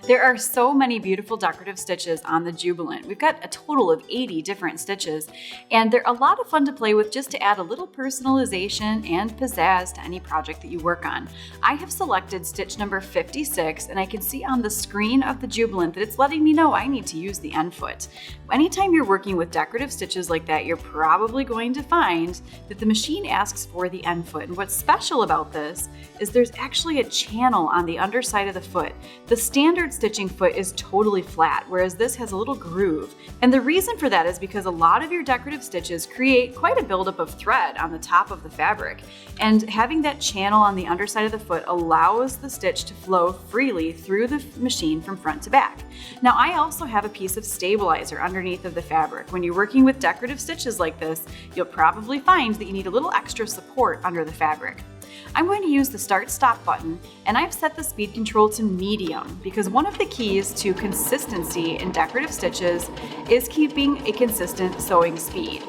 There are so many beautiful decorative stitches on the Jubilant. We've got a total of 80 different stitches, and they're a lot of fun to play with just to add a little personalization and pizzazz to any project that you work on. I have selected stitch number 56, and I can see on the screen of the Jubilant that it's letting me know I need to use the end foot. Anytime you're working with decorative stitches like that, you're probably going to find that the machine asks for the end foot. And what's special about this is there's actually a channel on the underside of the foot. The standard stitching foot is totally flat, whereas this has a little groove. And the reason for that is because a lot of your decorative stitches create quite a buildup of thread on the top of the fabric. And having that channel on the underside of the foot allows the stitch to flow freely through the machine from front to back. Now, I also have a piece of stabilizer underneath of the fabric. When you're working with decorative stitches like this, you'll probably find that you need a little extra support under the fabric. I'm going to use the start-stop button, and I've set the speed control to medium because one of the keys to consistency in decorative stitches is keeping a consistent sewing speed.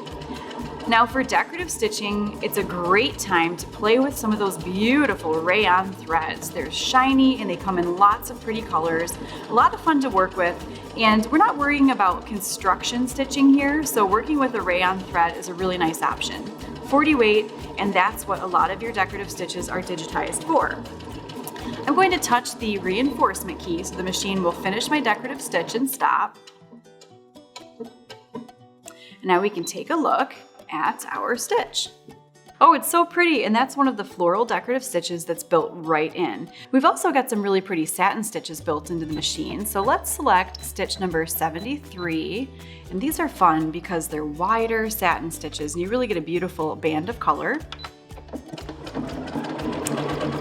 Now for decorative stitching, it's a great time to play with some of those beautiful rayon threads. They're shiny and they come in lots of pretty colors, a lot of fun to work with, and we're not worrying about construction stitching here, so working with a rayon thread is a really nice option. 40 weight, and that's what a lot of your decorative stitches are digitized for. I'm going to touch the reinforcement key so the machine will finish my decorative stitch and stop. And now we can take a look at our stitch. Oh, it's so pretty, and that's one of the floral decorative stitches that's built right in. We've also got some really pretty satin stitches built into the machine, so let's select stitch number 73, and these are fun because they're wider satin stitches, and you really get a beautiful band of color.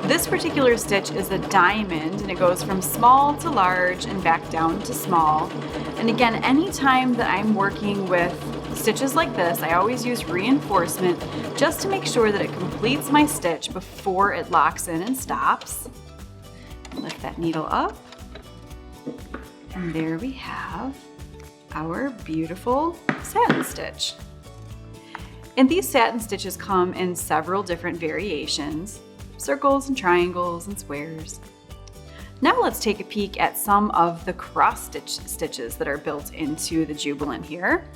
This particular stitch is a diamond, and it goes from small to large and back down to small. And again, anytime that I'm working with stitches like this, I always use reinforcement just to make sure that it completes my stitch before it locks in and stops. Lift that needle up, and there we have our beautiful satin stitch. And these satin stitches come in several different variations, circles and triangles and squares. Now let's take a peek at some of the cross stitch stitches that are built into the Jubilant here.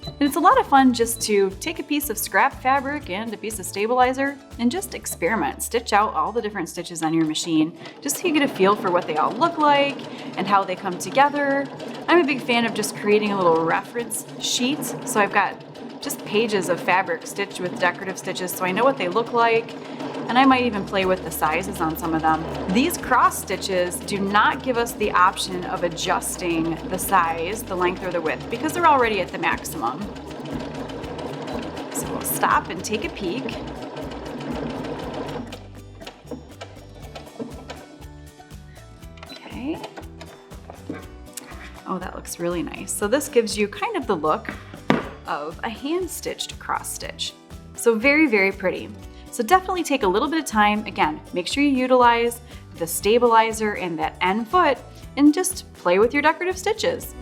And it's a lot of fun just to take a piece of scrap fabric and a piece of stabilizer and just experiment. Stitch out all the different stitches on your machine just so you get a feel for what they all look like and how they come together. I'm a big fan of just creating a little reference sheet. So I've got just pages of fabric stitched with decorative stitches so I know what they look like. And I might even play with the sizes on some of them. These cross stitches do not give us the option of adjusting the size, the length, or the width because they're already at the maximum. So we'll stop and take a peek. Okay. Oh, that looks really nice. So this gives you kind of the look of a hand-stitched cross stitch. So very, very pretty. So definitely take a little bit of time. Again, make sure you utilize the stabilizer and that end foot and just play with your decorative stitches.